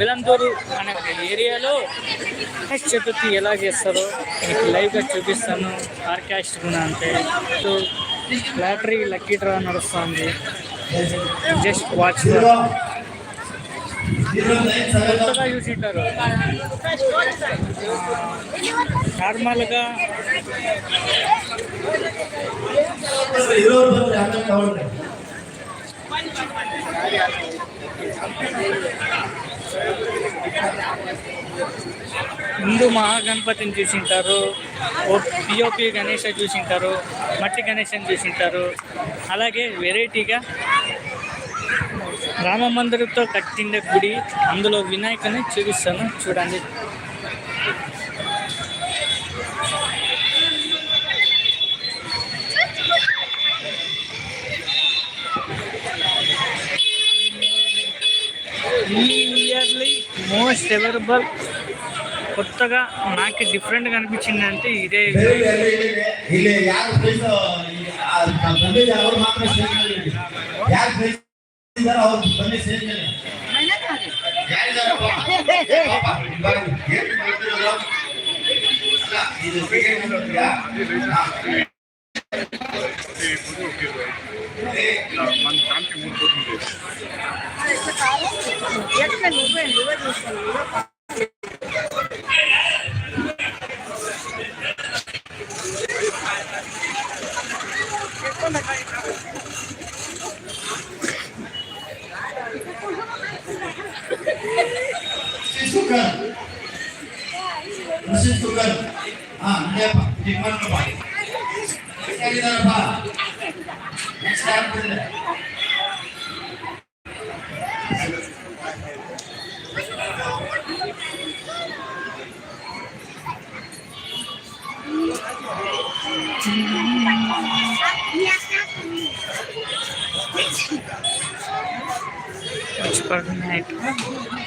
వెలందూరు అనే ఏరియాలో గణేష్ చతుర్థి ఎలా చేస్తారో మీకు లైవ్గా చూపిస్తాను. ఆర్కాస్ట్ కూడా అంటే లాటరీ లక్కీ డ్రా నడుస్తుంది. Just watch. కొత్తగా చూసింటారు. నార్మల్గా ముందు మహాగణపతిని చూసింటారు, పిఓపి గణేష చూసింటారు, మట్టి గణేషని చూసింటారు. అలాగే వెరైటీగా రామ మందిరంతో కట్టిండే గుడి, అందులో వినాయకుని చూపిస్తాను చూడండి. ఈ ఇయర్లీ మోస్ట్ ఎవరబుల్ కొత్తగా నాకు డిఫరెంట్గా అనిపించింది అంటే ఇదే. It's perfect.